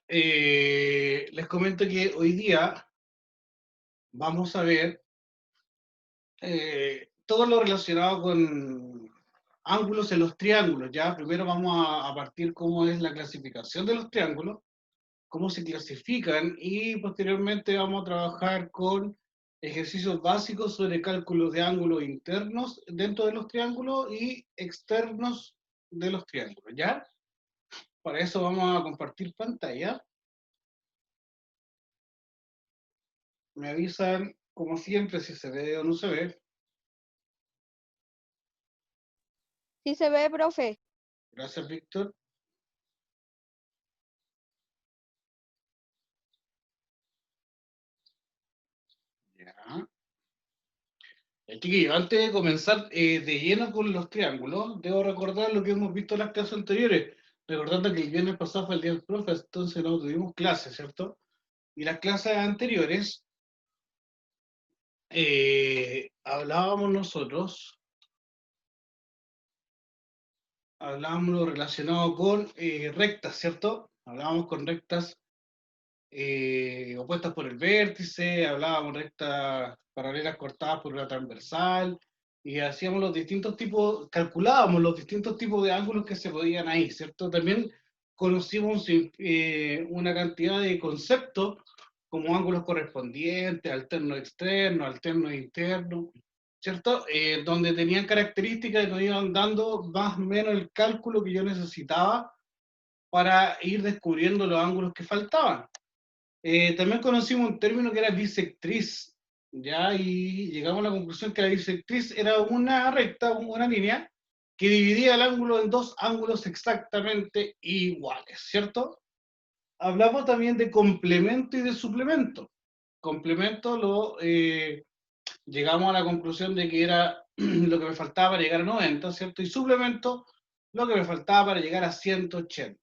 Les comento que hoy día vamos a ver todo lo relacionado con ángulos en los triángulos. Ya primero vamos a partir cómo es la clasificación de los triángulos, cómo se clasifican y posteriormente vamos a trabajar con ejercicios básicos sobre cálculos de ángulos internos dentro de los triángulos y externos de los triángulos. ¿Ya? Para eso vamos a compartir pantalla. Me avisan, como siempre, si se ve o no se ve. Sí se ve, profe. Gracias, Víctor. Ya. Chiquillos, antes de comenzar de lleno con los triángulos, debo recordar lo que hemos visto en las clases anteriores. Recordando que el viernes pasado fue el día del profe, entonces no tuvimos clases, ¿cierto? Y las clases anteriores hablábamos lo relacionado con rectas, ¿cierto? Hablábamos con rectas opuestas por el vértice, hablábamos rectas paralelas cortadas por una transversal, y hacíamos los distintos tipos, calculábamos los distintos tipos de ángulos que se podían ahí, ¿cierto? También conocimos una cantidad de conceptos como ángulos correspondientes, alterno externo, alterno interno, ¿cierto? Donde tenían características y nos iban dando más o menos el cálculo que yo necesitaba para ir descubriendo los ángulos que faltaban. También conocimos un término que era bisectriz, ¿ya? Y llegamos a la conclusión que la bisectriz era una recta, una línea, que dividía el ángulo en dos ángulos exactamente iguales, ¿cierto? Hablamos también de complemento y de suplemento. Complemento llegamos a la conclusión de que era lo que me faltaba para llegar a 90, ¿cierto? Y suplemento, lo que me faltaba para llegar a 180.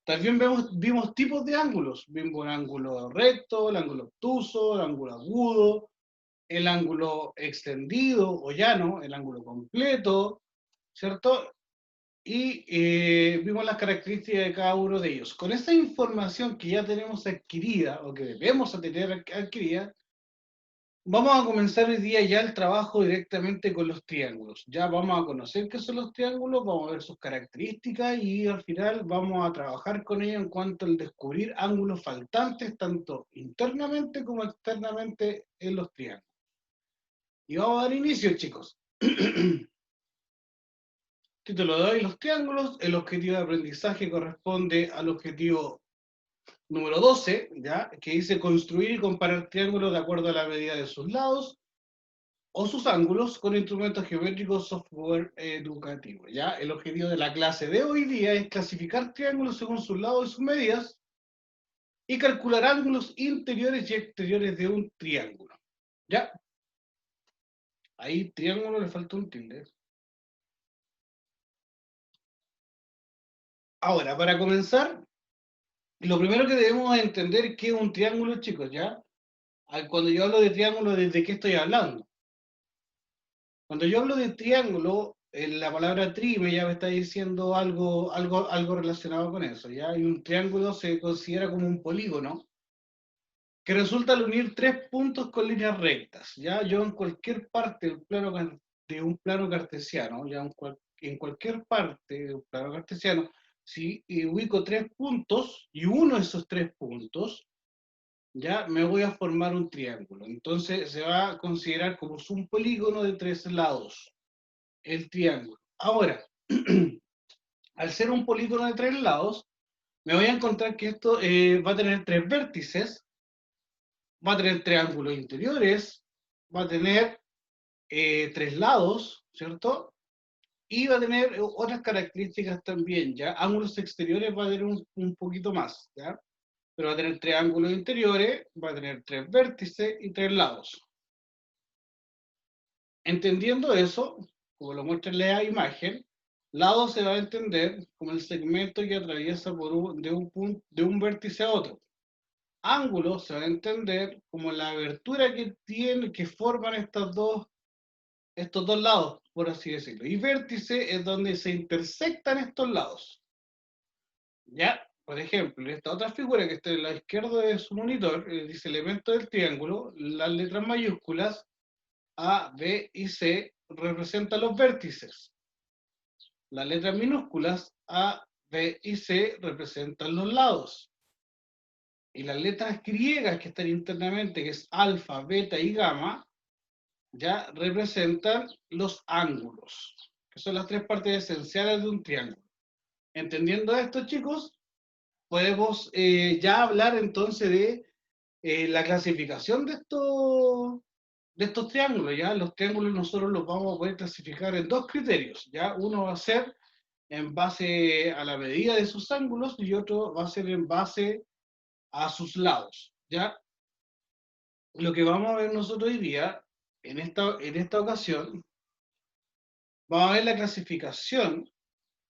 También vimos tipos de ángulos. Vimos el ángulo recto, el ángulo obtuso, el ángulo agudo, el ángulo extendido o llano, el ángulo completo, ¿cierto? Y vimos las características de cada uno de ellos. Con esa información que ya tenemos adquirida o que debemos tener adquirida, vamos a comenzar hoy día ya el trabajo directamente con los triángulos. Ya vamos a conocer qué son los triángulos, vamos a ver sus características y al final vamos a trabajar con ellos en cuanto al descubrir ángulos faltantes, tanto internamente como externamente en los triángulos. Y vamos a dar inicio, chicos. Título de hoy, los triángulos. El objetivo de aprendizaje corresponde al objetivo número 12, ¿ya? Que dice construir y comparar triángulos de acuerdo a la medida de sus lados o sus ángulos con instrumentos geométricos software educativo. ¿Ya? El objetivo de la clase de hoy día es clasificar triángulos según sus lados y sus medidas y calcular ángulos interiores y exteriores de un triángulo. ¿Ya? Ahí triángulo le falta un tilde. Ahora, para comenzar, lo primero que debemos entender es qué es un triángulo, chicos, ¿ya? Cuando yo hablo de triángulo, ¿de qué estoy hablando? Cuando yo hablo de triángulo, la palabra trime ya me está diciendo algo relacionado con eso, ¿ya? Y un triángulo se considera como un polígono que resulta al unir tres puntos con líneas rectas, ¿ya? Yo en cualquier parte del plano, de un plano cartesiano, ¿ya? En cualquier parte de un plano cartesiano, si ubico tres puntos y uno de esos tres puntos, ya me voy a formar un triángulo. Entonces se va a considerar como un polígono de tres lados el triángulo. Ahora, al ser un polígono de tres lados, me voy a encontrar que esto va a tener tres vértices, va a tener triángulos interiores, va a tener tres lados, ¿cierto? Y va a tener otras características también, ¿ya? Ángulos exteriores va a tener un poquito más, ¿ya? Pero va a tener triángulos interiores, va a tener tres vértices y tres lados. Entendiendo eso, como lo muestra en la imagen, lado se va a entender como el segmento que atraviesa de un vértice a otro. Ángulo se va a entender como la abertura que forman estos dos lados, por así decirlo. Y vértice es donde se intersectan estos lados. ¿Ya? por ejemplo, en esta otra figura que está a la izquierda de su monitor, dice elemento del triángulo, las letras mayúsculas A, B y C representan los vértices. Las letras minúsculas A, B y C representan los lados. Y las letras griegas que están internamente, que es alfa, beta y gamma, ya representan los ángulos, que son las tres partes esenciales de un triángulo. Entendiendo esto, chicos, podemos ya hablar entonces de la clasificación de estos triángulos. Ya los triángulos nosotros los vamos a poder clasificar en dos criterios. Ya uno va a ser en base a la medida de sus ángulos y otro va a ser en base a sus lados. Ya lo que vamos a ver nosotros hoy día, en esta ocasión, vamos a ver la clasificación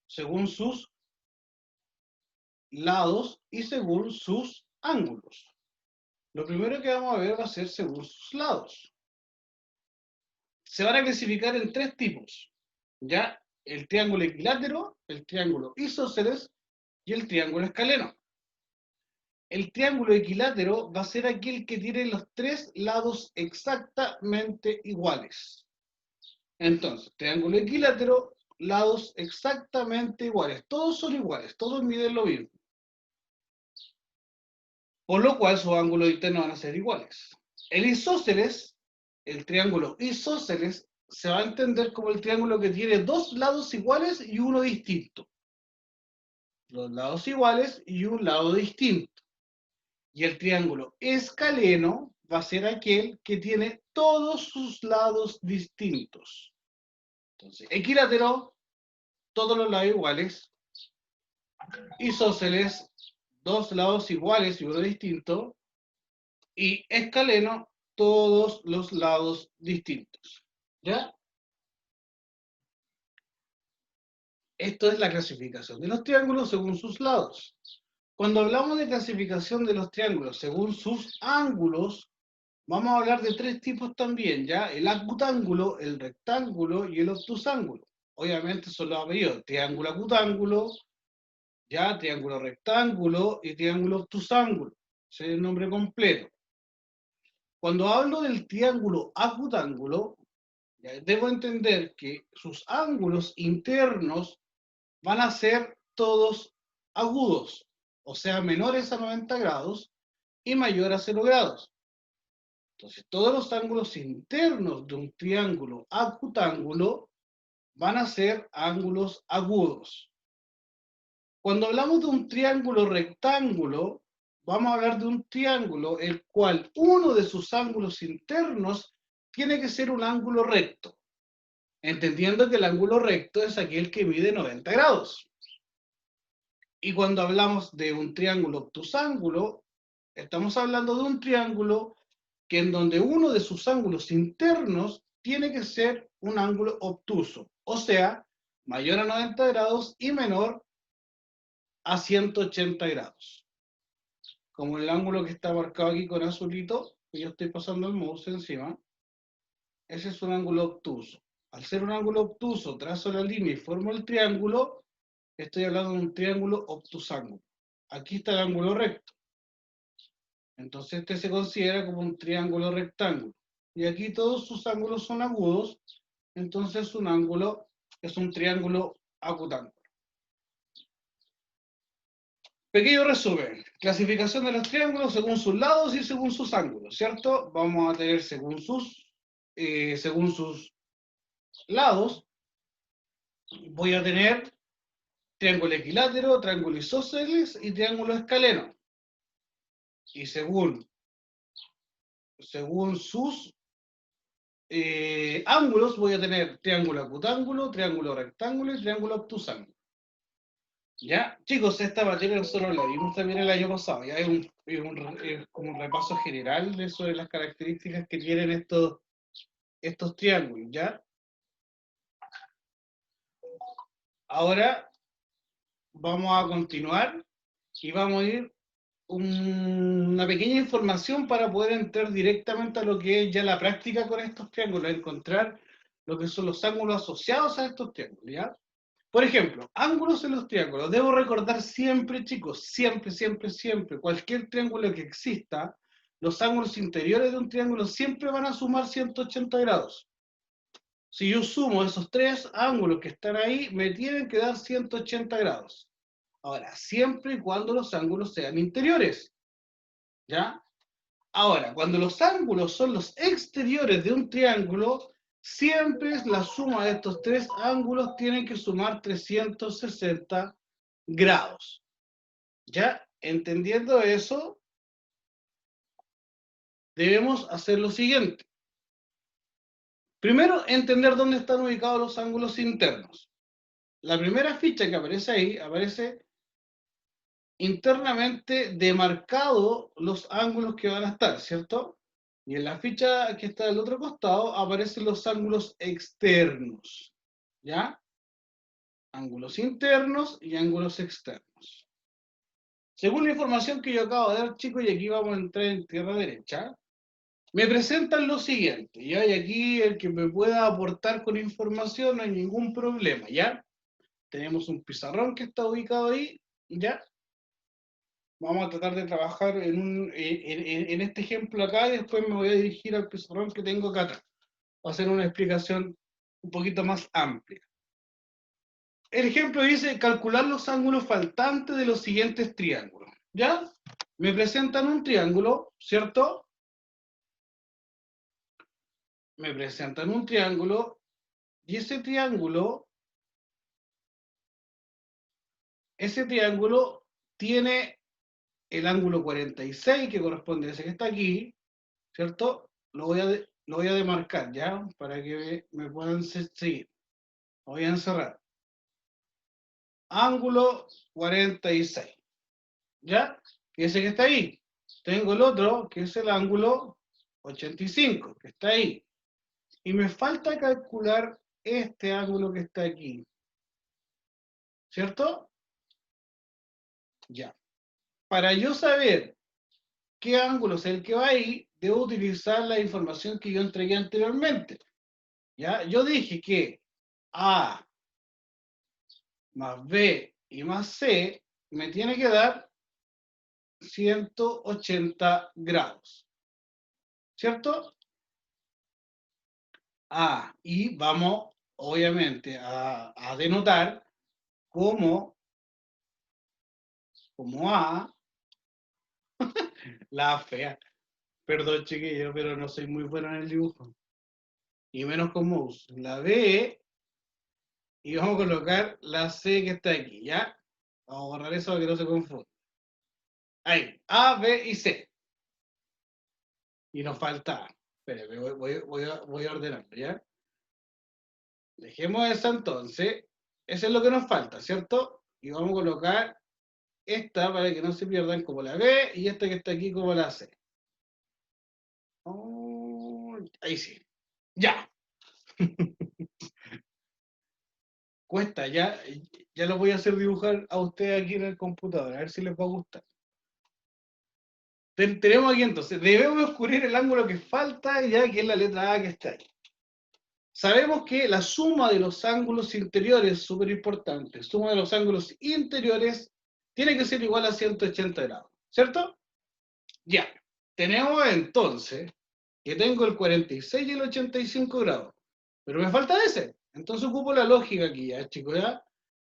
según sus lados y según sus ángulos. Lo primero que vamos a ver va a ser según sus lados. Se van a clasificar en tres tipos, ¿ya? El triángulo equilátero, el triángulo isósceles y el triángulo escaleno. El triángulo equilátero va a ser aquel que tiene los tres lados exactamente iguales. Entonces, triángulo equilátero, lados exactamente iguales. Todos son iguales, todos miden lo mismo. Por lo cual sus ángulos internos van a ser iguales. El isósceles, el triángulo isósceles, se va a entender como el triángulo que tiene dos lados iguales y uno distinto. Dos lados iguales y un lado distinto. Y el triángulo escaleno va a ser aquel que tiene todos sus lados distintos. Entonces, equilátero, todos los lados iguales. Isósceles, dos lados iguales y uno distinto. Y escaleno, todos los lados distintos. ¿Ya? Esto es la clasificación de los triángulos según sus lados. Cuando hablamos de clasificación de los triángulos según sus ángulos, vamos a hablar de tres tipos también, ¿ya? El acutángulo, el rectángulo y el obtusángulo. Obviamente son los apellidos, triángulo acutángulo, ya, triángulo rectángulo y triángulo obtusángulo. Ese es el nombre completo. Cuando hablo del triángulo acutángulo, debo entender que sus ángulos internos van a ser todos agudos, o sea, menores a 90 grados y mayor a 0 grados. Entonces, todos los ángulos internos de un triángulo acutángulo van a ser ángulos agudos. Cuando hablamos de un triángulo rectángulo, vamos a hablar de un triángulo el cual uno de sus ángulos internos tiene que ser un ángulo recto, entendiendo que el ángulo recto es aquel que mide 90 grados. Y cuando hablamos de un triángulo obtusángulo, estamos hablando de un triángulo que en donde uno de sus ángulos internos tiene que ser un ángulo obtuso, o sea, mayor a 90 grados y menor a 180 grados. Como el ángulo que está marcado aquí con azulito, que yo estoy pasando el mouse encima, ese es un ángulo obtuso. Al ser un ángulo obtuso, trazo la línea y formo el triángulo, estoy hablando de un triángulo obtusángulo. Aquí está el ángulo recto. Entonces este se considera como un triángulo rectángulo. Y aquí todos sus ángulos son agudos, entonces un ángulo es un triángulo acutángulo. Pequeño resumen, clasificación de los triángulos según sus lados y según sus ángulos, ¿cierto? Vamos a tener según sus lados, voy a tener triángulo equilátero, triángulo isósceles y triángulo escaleno. Y según sus ángulos voy a tener triángulo acutángulo, triángulo rectángulo y triángulo obtusángulo. Ya, chicos, esta materia nosotros la vimos también el año pasado, ya es como un repaso general de sobre las características que tienen estos triángulos, ¿ya? Ahora vamos a continuar y vamos a ir una pequeña información para poder entrar directamente a lo que es ya la práctica con estos triángulos, encontrar lo que son los ángulos asociados a estos triángulos, ¿ya? Por ejemplo, ángulos en los triángulos. Debo recordar siempre, chicos, siempre, siempre, siempre, cualquier triángulo que exista, los ángulos interiores de un triángulo siempre van a sumar 180 grados. Si yo sumo esos tres ángulos que están ahí, me tienen que dar 180 grados. Ahora, siempre y cuando los ángulos sean interiores. ¿Ya? Ahora, cuando los ángulos son los exteriores de un triángulo, siempre es la suma de estos tres ángulos tienen que sumar 360 grados. ¿Ya? Entendiendo eso, debemos hacer lo siguiente. Primero, entender dónde están ubicados los ángulos internos. La primera ficha que aparece ahí, aparece internamente demarcado los ángulos que van a estar, ¿cierto? Y en la ficha que está del otro costado aparecen los ángulos externos, ¿ya? Ángulos internos y ángulos externos. Según la información que yo acabo de dar, chicos, y aquí vamos a entrar en tierra derecha, me presentan lo siguiente, ¿ya? Y aquí el que me pueda aportar con información no hay ningún problema, ¿ya? Tenemos un pizarrón que está ubicado ahí, ¿ya? Vamos a tratar de trabajar en este ejemplo acá y después me voy a dirigir al pizarrón que tengo acá atrás. Va a hacer una explicación un poquito más amplia. El ejemplo dice calcular los ángulos faltantes de los siguientes triángulos. ¿Ya? Me presentan un triángulo, ¿cierto? Me presentan un triángulo y ese triángulo tiene el ángulo 46 que corresponde a ese que está aquí, ¿cierto? Lo voy a demarcar, ¿ya? Para que me puedan seguir. Lo voy a encerrar. Ángulo 46, ¿ya? Que ese que está ahí. Tengo el otro, que es el ángulo 85, que está ahí. Y me falta calcular este ángulo que está aquí. ¿Cierto? Ya. Para yo saber qué ángulo es el que va ahí, debo utilizar la información que yo entregué anteriormente. ¿Ya? Yo dije que A más B y más C me tiene que dar 180 grados. ¿Cierto? Y vamos, obviamente, a denotar como A, la fea. Perdón, chiquillo, pero no soy muy bueno en el dibujo. Y menos con mouse. La B, y vamos a colocar la C que está aquí, ¿ya? Vamos a borrar eso para que no se confunda. Ahí, A, B y C. Y nos falta A. Espérame, voy a ordenarlo, ¿ya? Dejemos eso entonces. Eso es lo que nos falta, ¿cierto? Y vamos a colocar esta para que no se pierdan como la B y esta que está aquí como la C. Oh, ahí sí. Ya. Cuesta, ya lo voy a hacer dibujar a ustedes aquí en el computador, a ver si les va a gustar. Tenemos aquí entonces, debemos descubrir el ángulo que falta, ya que es la letra A que está ahí. Sabemos que la suma de los ángulos interiores es súper importante. Suma de los ángulos interiores tiene que ser igual a 180 grados, ¿cierto? Ya. Tenemos entonces que tengo el 46 y el 85 grados, pero me falta ese. Entonces ocupo la lógica aquí, ya, chicos, ya.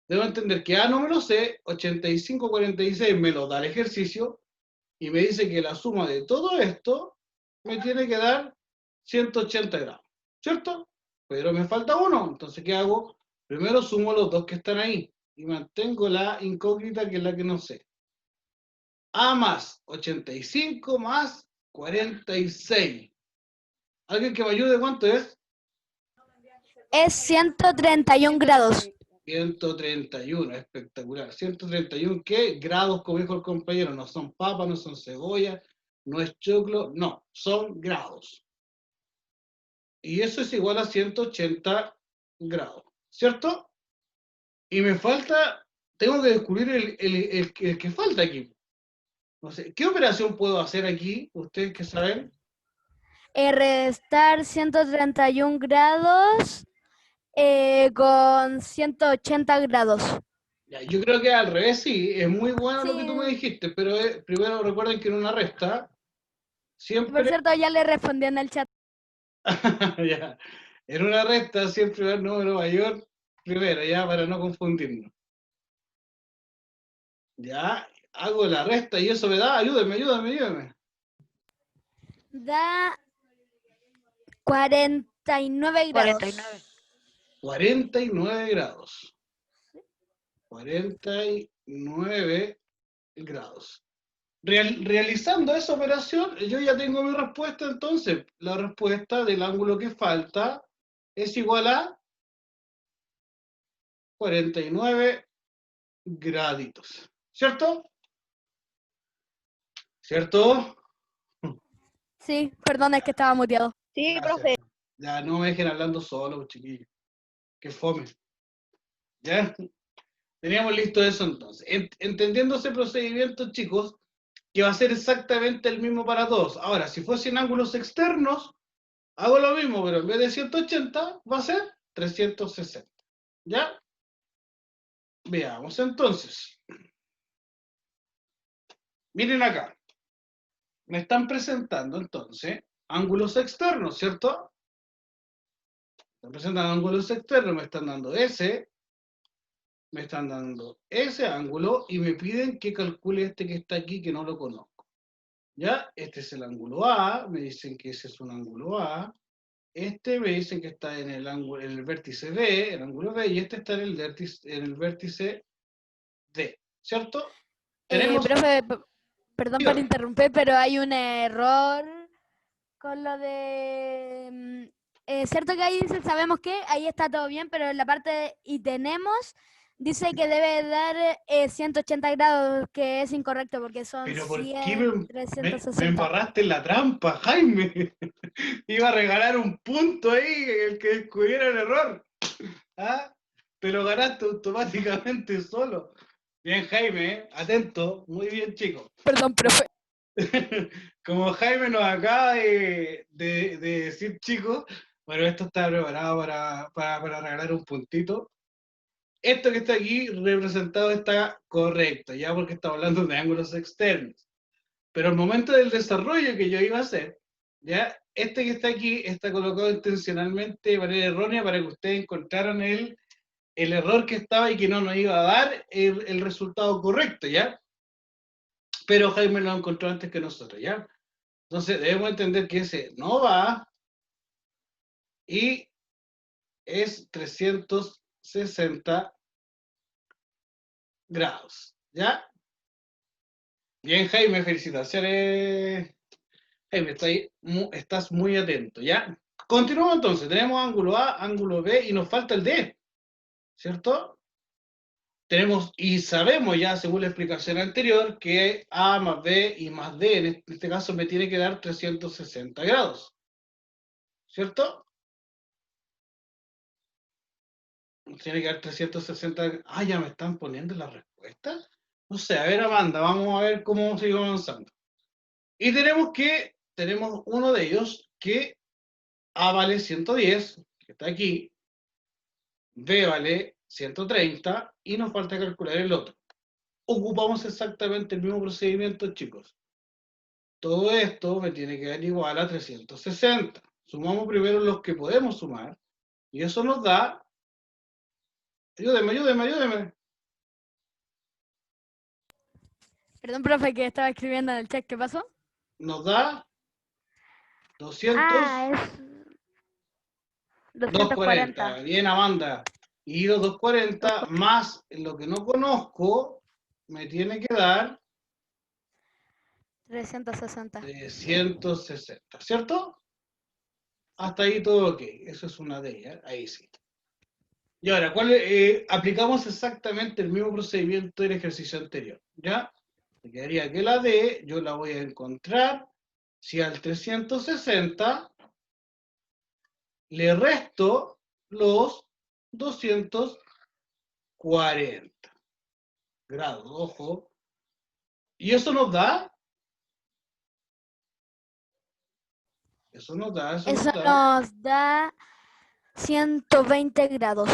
Debo entender que A no me lo sé, 85, 46 me lo da el ejercicio, y me dice que la suma de todo esto me tiene que dar 180 grados, ¿cierto? Pero me falta uno, entonces ¿qué hago? Primero sumo los dos que están ahí, y mantengo la incógnita que es la que no sé. A más 85 más 46. ¿Alguien que me ayude? ¿Cuánto es? Es 131 grados. 131, espectacular. 131, ¿qué? Grados, como dijo el compañero, no son papas, no son cebollas, no es choclo, no, son grados. Y eso es igual a 180 grados, ¿cierto? Y me falta, tengo que descubrir el que falta aquí. No sé, ¿qué operación puedo hacer aquí? ¿Ustedes que saben? Restar 131 grados Con 180 grados. Ya, yo creo que al revés sí, es muy bueno lo que tú me Sí, dijiste, pero primero recuerden que en una resta por siempre, cierto, ya le respondí en el chat. ya, en una resta siempre va el número mayor primero, ya, para no confundirnos. Ya, hago la resta y eso me da, ayúdame. Da 49 grados. 49. 49 grados. 49 grados. Realizando esa operación, yo ya tengo mi respuesta, entonces la respuesta del ángulo que falta es igual a 49 graditos. ¿Cierto? ¿Cierto? Sí, perdón, es que estaba muteado. Sí, Gracias. profe. Ya no me dejen hablando solo, chiquillos. Que fome. ¿Ya? Teníamos listo eso entonces. Entendiendo ese procedimiento, chicos, que va a ser exactamente el mismo para todos. Ahora, si fuesen ángulos externos, hago lo mismo, pero en vez de 180 va a ser 360. ¿Ya? Veamos entonces. Miren acá. Me están presentando entonces ángulos externos, ¿cierto? Me presentan ángulos externos, me están dando me están dando ese ángulo y me piden que calcule este que está aquí que no lo conozco. ¿Ya? Este es el ángulo A, me dicen que ese es un ángulo A. Este me dicen que está en el ángulo, en el vértice B, el ángulo B, y este está en el vértice D, ¿cierto? Tenemos, Profe, perdón por dígame, interrumpir, pero hay un error con lo de... cierto que ahí dice, sabemos que ahí está todo bien, pero en la parte de y tenemos, dice que debe dar 180 grados, que es incorrecto porque son pero ¿por qué 100, me 360. embarraste en la trampa, Jaime? Iba a regalar un punto ahí, el que descubriera el error. ¿Ah? Te lo ganaste automáticamente solo. Bien, Jaime, ¿eh? Atento. Muy bien, chicos. Perdón, profe. Como Jaime nos acaba de decir, chicos, bueno, esto está preparado para regalar un puntito. Esto que está aquí representado está correcto, ya porque estamos hablando de ángulos externos. Pero al momento del desarrollo que yo iba a hacer, ya, este que está aquí está colocado intencionalmente de manera errónea para que ustedes encontraran el error que estaba y que no nos iba a dar el resultado correcto, ¿ya? Pero Jaime lo encontró antes que nosotros, ¿ya? Entonces debemos entender que ese no va y es 360 grados, ¿ya? Bien, Jaime, felicitaciones. Jaime, estás muy atento, ¿ya? Continuamos entonces, tenemos ángulo A, ángulo B y nos falta el D, ¿cierto? Tenemos y sabemos ya, según la explicación anterior, que A más B y más D, en este caso me tiene que dar 360 grados, ¿cierto? Tiene que dar 360. Ah, ya me están poniendo la respuesta. No sé, a ver, Amanda, vamos a ver cómo sigue avanzando. Y tenemos uno de ellos que A vale 110, que está aquí, B vale 130 y nos falta calcular el otro. Ocupamos exactamente el mismo procedimiento, chicos. Todo esto me tiene que dar igual a 360. Sumamos primero los que podemos sumar y eso nos da... Ayúdeme. Perdón, profe, que estaba escribiendo en el chat. ¿Qué pasó? Nos da 200, Ah, es 240. 240. Bien, Amanda. Y los 240 más lo que no conozco me tiene que dar 360. 360, ¿cierto? Hasta ahí todo ok. Eso es una de ellas. Ahí sí. Y ahora, aplicamos exactamente el mismo procedimiento del ejercicio anterior. ¿Ya? Me quedaría que la D, yo la voy a encontrar. Si al 360 le resto los 240 grados, ojo. Y eso nos da, eso nos da Eso nos da 120 grados.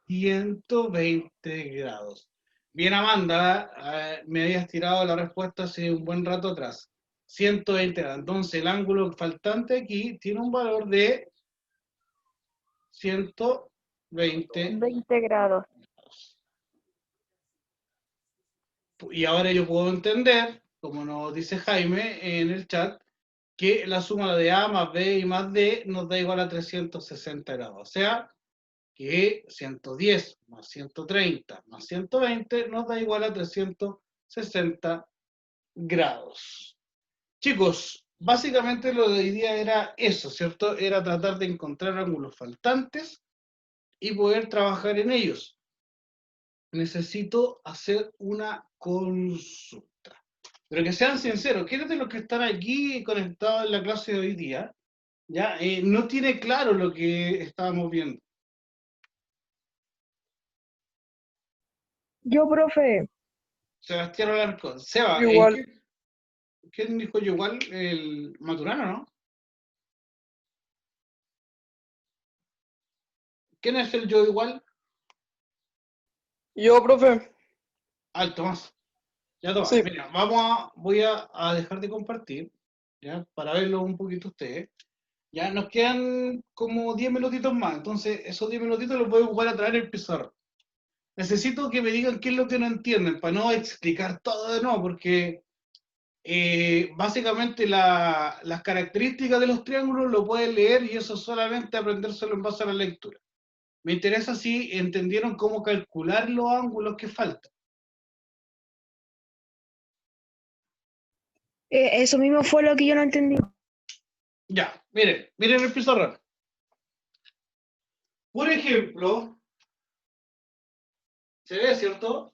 120 grados. Bien, Amanda, me habías tirado la respuesta hace un buen rato atrás. 120 grados. Entonces, el ángulo faltante aquí tiene un valor de 120 20 grados. Y ahora yo puedo entender, como nos dice Jaime en el chat, que la suma de A más B y más D nos da igual a 360 grados. O sea, que 110 más 130 más 120 nos da igual a 360 grados. Chicos, básicamente lo de hoy día era eso, ¿cierto? Era tratar de encontrar ángulos faltantes y poder trabajar en ellos. Necesito hacer una consulta. Pero que sean sinceros, ¿quiénes de los que están aquí conectados en la clase de hoy día ya no tiene claro lo que estábamos viendo? Yo, profe, Sebastián Alarcón. Seba, igual. ¿quién dijo yo igual? El Maturano, ¿no? ¿Quién es el yo igual? Yo, profe. Al Tomás. Ya Tomás, Sí. mira, voy a dejar de compartir, ¿ya? Para verlo un poquito ustedes. Ya nos quedan como 10 minutitos más, entonces esos 10 minutitos los voy a ocupar a traer el pizarrón. Necesito que me digan qué es lo que no entienden, para no explicar todo de nuevo, porque básicamente las características de los triángulos lo pueden leer y eso solamente aprendérselo en base a la lectura. Me interesa si entendieron cómo calcular los ángulos que faltan. Eso mismo fue lo que yo no entendí. Ya, miren el pizarrón. Por ejemplo, ¿se ve, cierto?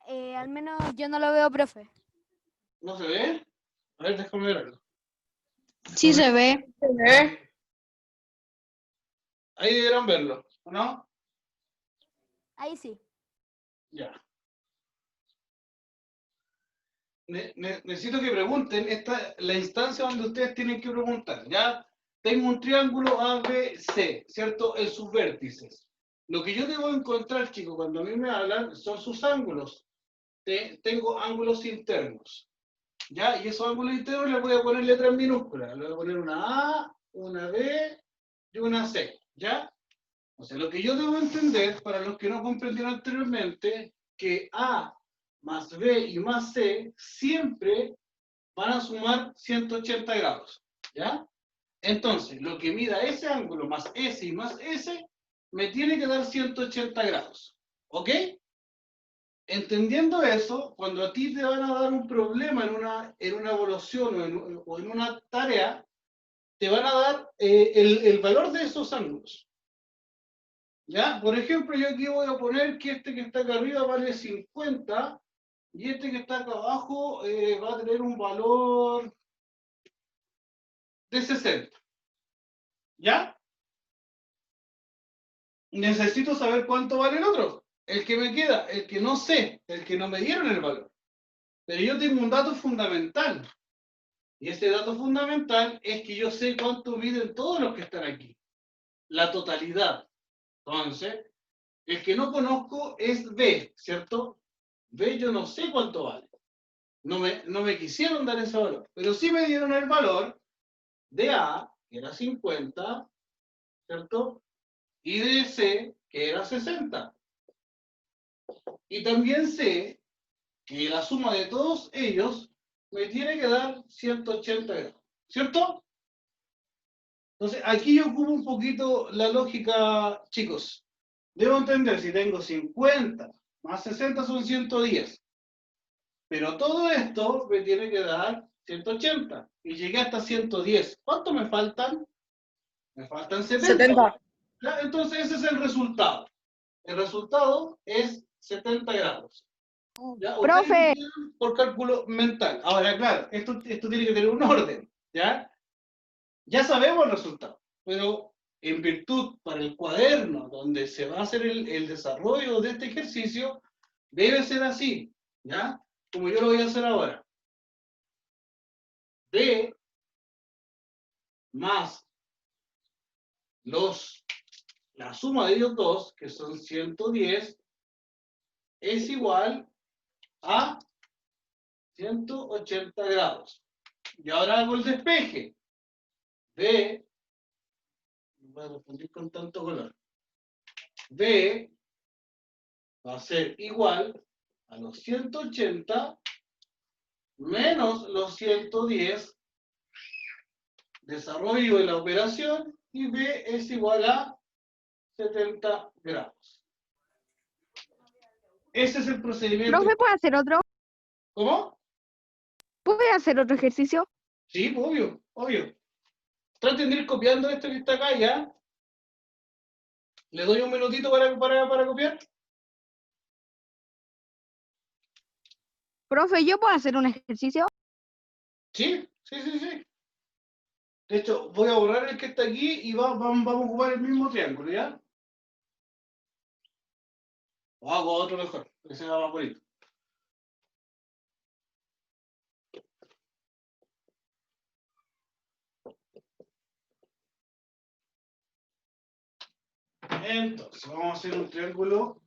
Al menos yo no lo veo, profe. ¿No se ve? A ver, déjame verlo. Sí se ve. Ahí deberán verlo, ¿no? Ahí sí. Ya. Necesito que pregunten, esta la instancia donde ustedes tienen que preguntar, ¿ya? Tengo un triángulo ABC, ¿cierto? En sus vértices. Lo que yo debo encontrar, chicos, cuando a mí me hablan, son sus ángulos. Tengo ángulos internos, ¿ya? Y esos ángulos internos les voy a poner letras minúsculas. Le voy a poner una A, una B y una C, ¿ya? O sea, lo que yo debo entender, para los que no comprendieron anteriormente, que A más B y más C siempre van a sumar 180 grados, ¿ya? Entonces, lo que mida ese ángulo más S y más S, me tiene que dar 180 grados, ¿ok? Entendiendo eso, cuando a ti te van a dar un problema en una evaluación o en una tarea, te van a dar el valor de esos ángulos. ¿Ya? Por ejemplo, yo aquí voy a poner que este que está acá arriba vale 50 y este que está acá abajo va a tener un valor de 60. ¿Ya? Necesito saber cuánto vale el otro. El que me queda, el que no sé, el que no me dieron el valor. Pero yo tengo un dato fundamental. Y ese dato fundamental es que yo sé cuánto miden todos los que están aquí. La totalidad. Entonces, el que no conozco es B, ¿cierto? B yo no sé cuánto vale. No me quisieron dar ese valor, pero sí me dieron el valor de A, que era 50, ¿cierto? Y de C, que era 60. Y también sé que la suma de todos ellos me tiene que dar 180 grados, ¿cierto? Entonces, aquí yo ocupo un poquito la lógica, chicos. Debo entender, si tengo 50 más 60 son 110. Pero todo esto me tiene que dar 180. Y llegué hasta 110. ¿Cuánto me faltan? Me faltan 70. ¿Ya? Entonces ese es el resultado. El resultado es 70 grados. ¿Ya? Ustedes Profe, entienden por cálculo mental. Ahora, claro, esto tiene que tener un orden. ¿Ya? Ya sabemos el resultado. Pero en virtud para el cuaderno donde se va a hacer el desarrollo de este ejercicio, debe ser así. ¿Ya? Como yo lo voy a hacer ahora. B más la suma de ellos dos, que son 110, es igual a 180 grados. Y ahora hago el despeje. B, no voy a confundir con tanto color. B va a ser igual a los 180 menos los 110, desarrollo de la operación, y B es igual a 70 grados. Ese es el procedimiento. Profe, ¿puede hacer otro? ¿Cómo? ¿Puede hacer otro ejercicio? Sí, obvio, obvio. Traten de ir copiando esto que está acá ya. ¿Le doy un minutito para copiar? Profe, ¿yo puedo hacer un ejercicio? Sí. De hecho, voy a borrar el que está aquí y vamos a ocupar el mismo triángulo, ¿ya? O hago otro mejor, que sea más bonito. Entonces, vamos a hacer un triángulo.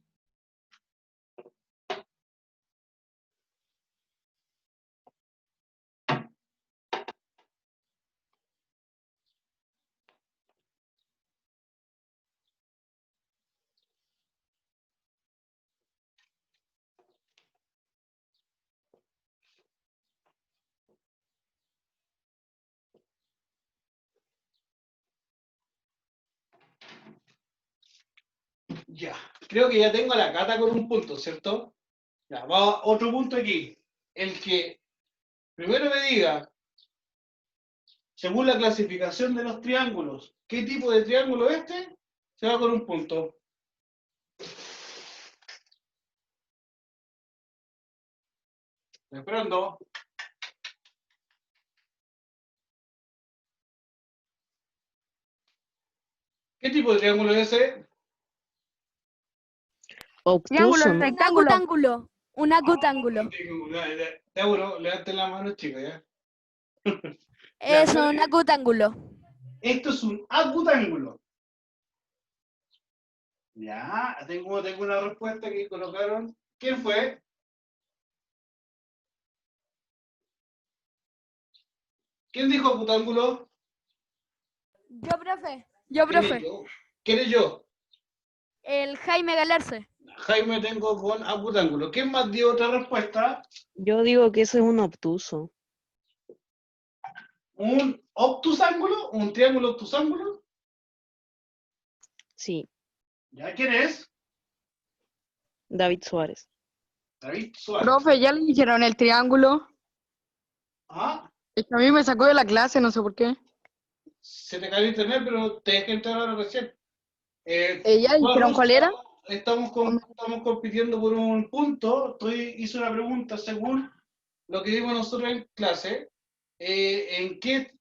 Ya, creo que ya tengo la Cata con un punto, ¿cierto? Ya, va otro punto aquí. El que primero me diga, según la clasificación de los triángulos, ¿qué tipo de triángulo es este? Se va con un punto. Estoy esperando. ¿Qué tipo de triángulo es ese? Triángulo Obtuso, ¿no? rectángulo. Un acutángulo. Ya, bueno, levanten la mano, chicos, ¿ya? Es un acutángulo. Esto es un acutángulo. Ya, tengo una respuesta que colocaron. ¿Quién fue? ¿Quién dijo acutángulo? Yo, profe. ¿Quién es yo? El Jaime Galarce. Jaime tengo con acutángulo. ¿Quién más dio otra respuesta? Yo digo que ese es un obtuso. ¿Un obtusángulo? ¿Un triángulo obtusángulo? Sí, ¿Ya quién es? David Suárez. David Suárez. Profe, ¿ya le dijeron el triángulo? ¿Ah? Es que a mí me sacó de la clase, no sé por qué. Se te cayó internet, pero te dejé entrar ahora recién. ¿Ya dijeron cuál era? Estamos compitiendo por un punto. Hice una pregunta según lo que vimos nosotros en clase. ¿En qué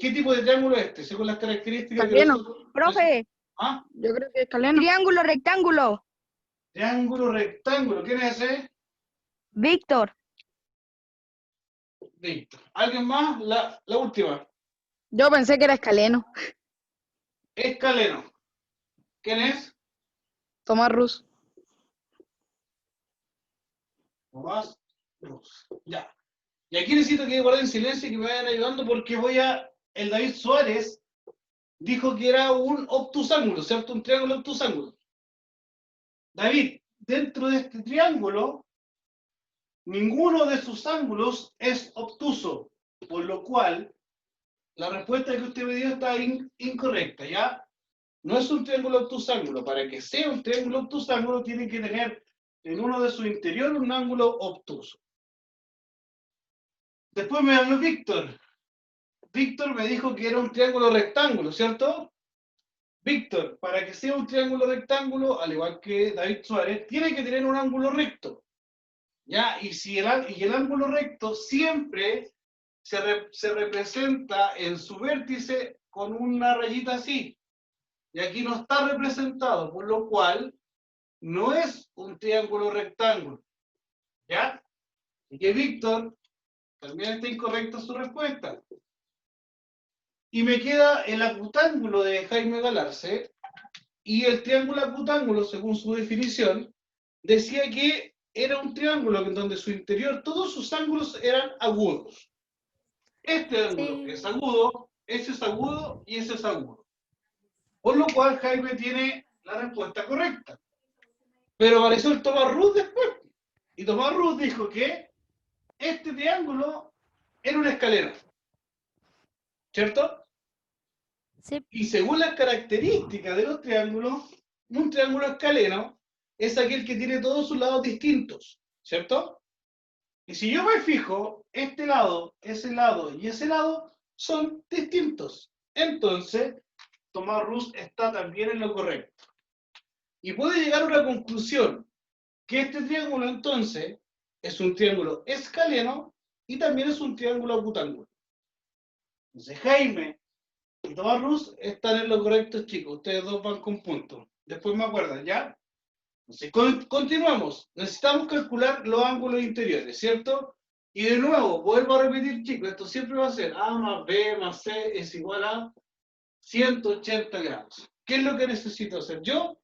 tipo de triángulo es este? Según las características que Escaleno. nosotros... Profe, ¿Ah? Yo creo que es escaleno. triángulo rectángulo. Triángulo rectángulo. ¿Quién es ese? Víctor, Listo. ¿Alguien más? La última. Yo pensé que era escaleno. Escaleno. ¿Quién es? Tomás Rus. Tomás Rus. Ya. Y aquí necesito que guarden silencio y que me vayan ayudando porque el David Suárez dijo que era un obtusángulo, ¿cierto? Un triángulo obtusángulo. David, dentro de este triángulo, ninguno de sus ángulos es obtuso, por lo cual la respuesta que usted me dio está incorrecta, ¿ya? No es un triángulo obtusángulo. Para que sea un triángulo obtusángulo tiene que tener en uno de sus interiores un ángulo obtuso. Después me habló Víctor. Víctor me dijo que era un triángulo rectángulo, ¿cierto? Víctor, para que sea un triángulo rectángulo, al igual que David Suárez, tiene que tener un ángulo recto. ¿Ya? Y el ángulo recto siempre se representa en su vértice con una rayita así. Y aquí no está representado, por lo cual no es un triángulo rectángulo. ¿Ya? Y que Víctor También está incorrecta su respuesta. Y me queda el acutángulo de Jaime Galarce, y el triángulo acutángulo, según su definición, decía que era un triángulo en donde su interior, todos sus ángulos eran agudos. Este ángulo Sí. es agudo, ese es agudo y ese es agudo. Por lo cual Jaime tiene la respuesta correcta. Pero apareció el Thomas Ruth después. Y Thomas Ruth dijo que este triángulo era una escalera. ¿Cierto? Sí. Y según las características de los triángulos, un triángulo escaleno es aquel que tiene todos sus lados distintos, ¿cierto? Y si yo me fijo, este lado, ese lado y ese lado son distintos. Entonces, Thomas Ruth está también en lo correcto. Y puede llegar a una conclusión, que este triángulo entonces es un triángulo escaleno y también es un triángulo acutángulo. Entonces, Jaime y Thomas Ruth están en lo correcto, chicos. Ustedes dos van con puntos. Después me acuerdan, ¿ya? Entonces, continuamos. Necesitamos calcular los ángulos interiores, ¿cierto? Y de nuevo, vuelvo a repetir, chicos, esto siempre va a ser A más B más C es igual a 180 grados. ¿Qué es lo que necesito hacer yo?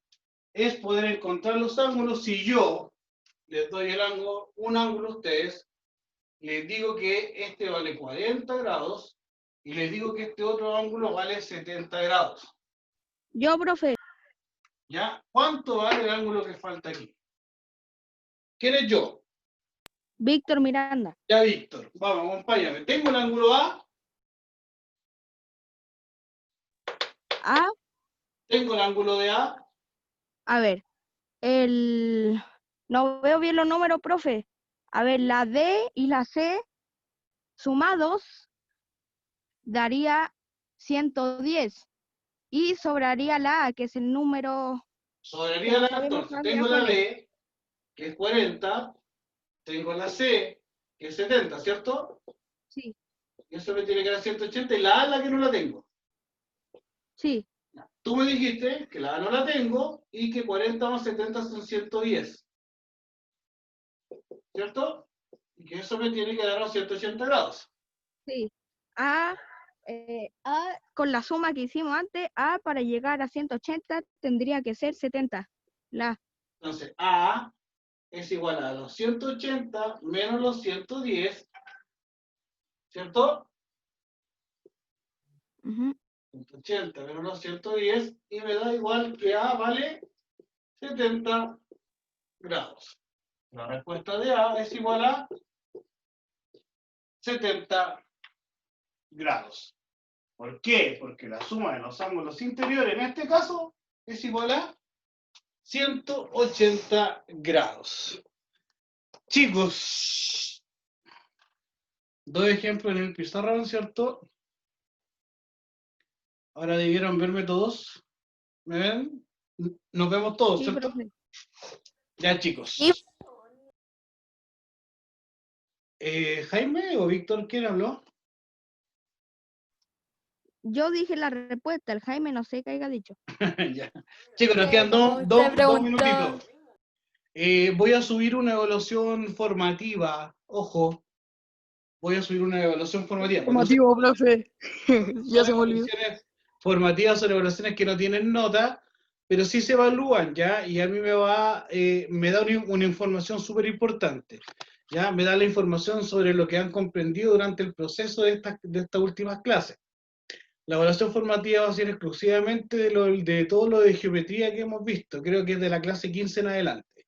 Es poder encontrar los ángulos. Si yo les doy el ángulo, un ángulo a ustedes, les digo que este vale 40 grados, y les digo que este otro ángulo vale 70 grados. Yo, profe. ¿Ya? ¿Cuánto vale el ángulo que falta aquí? ¿Quién es yo? Víctor Miranda. Ya, Víctor. Vamos, acompáñame. Tengo el ángulo A, A, tengo el ángulo de A, a ver, no veo bien los números, profe. A ver, la D y la C sumados daría 110. Y sobraría la A, que es el número sobraría la A, sabemos entonces. todavía Tengo la cuál es. B, que es 40, tengo la C, que es 70, ¿cierto? Sí, Y eso me tiene que dar 180, y la A es la que no la tengo. sí, Tú me dijiste que la A no la tengo y que 40 más 70 son 110. ¿Cierto? Y que eso me tiene que dar los 180 grados. sí. A, con la suma que hicimos antes, A para llegar a 180 tendría que ser 70. La, Entonces, A es igual a los 180 menos los 110, ¿cierto? ujú, 180 menos los 110, y me da igual que A vale 70 grados. La respuesta de A es igual a 70 grados. ¿Por qué? Porque la suma de los ángulos interiores en este caso es igual a 180 grados. Chicos, dos ejemplos en el pizarrón, ¿cierto? Ahora debieron verme todos. ¿Me ven? Nos vemos todos, sí, ¿cierto? profe. Ya, chicos. Sí. ¿Jaime o Víctor, quién habló? Yo dije la respuesta, el Jaime no sé qué haya dicho. Ya. Chicos, nos quedan Como dos usted preguntó. minutitos. Voy a subir una evaluación formativa. Ojo, voy a subir una evaluación formativa. Formativo, profe. Ya se me olvidó. Evaluaciones formativas son evaluaciones que no tienen nota, pero sí se evalúan, ¿ya? Y a mí me da una información súper importante, ¿ya? Me da la información sobre lo que han comprendido durante el proceso de estas últimas clases. La evaluación formativa va a ser exclusivamente de todo lo de geometría que hemos visto. Creo que es de la clase 15 en adelante.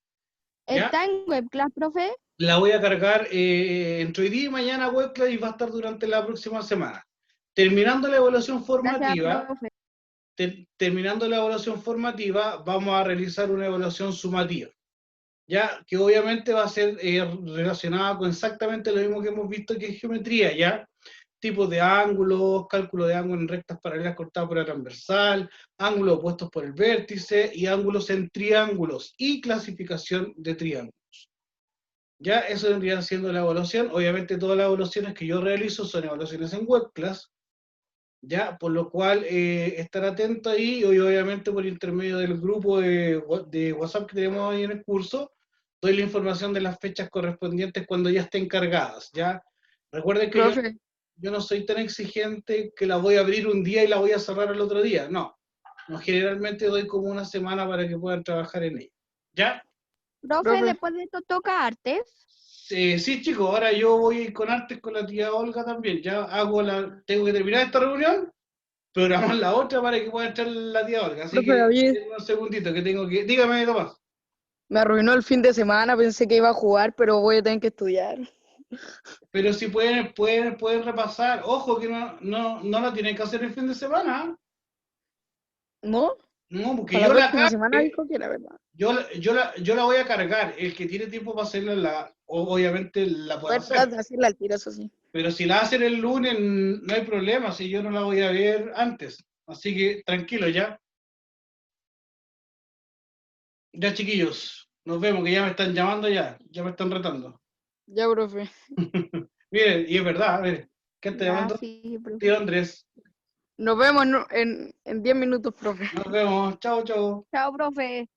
¿Ya? ¿Está en webclass, profe? La voy a cargar entre hoy día y mañana webclass, y va a estar durante la próxima semana. Terminando la evaluación formativa, Gracias, profe. terminando la evaluación formativa, vamos a realizar una evaluación sumativa, ya, que obviamente va a ser relacionada con exactamente lo mismo que hemos visto que es geometría, ya, tipos de ángulos, cálculo de ángulos en rectas paralelas cortadas por la transversal, ángulos opuestos por el vértice, y ángulos en triángulos, y clasificación de triángulos. Ya, eso vendría siendo la evaluación. Obviamente todas las evaluaciones que yo realizo son evaluaciones en webclass, ya, por lo cual estar atento ahí, y obviamente por intermedio del grupo de WhatsApp que tenemos ahí en el curso, doy la información de las fechas correspondientes cuando ya estén cargadas, ya. Recuerden que Profe, yo no soy tan exigente que la voy a abrir un día y la voy a cerrar el otro día. No. No, generalmente doy como una semana para que puedan trabajar en ella. ¿Ya? Profe, Profe. después de esto toca artes. Sí, chicos, ahora yo voy a ir con artes con la tía Olga también. Ya tengo que terminar esta reunión, programar la otra para que pueda entrar la tía Olga. Así Profe que David, en un segundito que tengo que. Dígame, Tomás. me arruinó el fin de semana, pensé que iba a jugar, pero voy a tener que estudiar. Pero si pueden repasar. Ojo que no lo tienen que hacer el fin de semana. ¿No? No, porque Para yo la la próxima semana cargué. dijo que era verdad. Yo la voy a cargar. El que tiene tiempo para hacerla, obviamente la puede Voy a tratar hacer. de hacerla al tiro, eso sí. Pero si la hacen el lunes, no hay problema, si yo no la voy a ver antes. Así que tranquilo ya. Ya, chiquillos, nos vemos, que ya me están llamando ya me están retando. Ya, profe. Miren, y es verdad, miren, ¿qué está Ya, llamando? sí, profe. Tío Andrés. Nos vemos en 10 minutos, profe. Nos vemos, chao, chao. Chao, profe.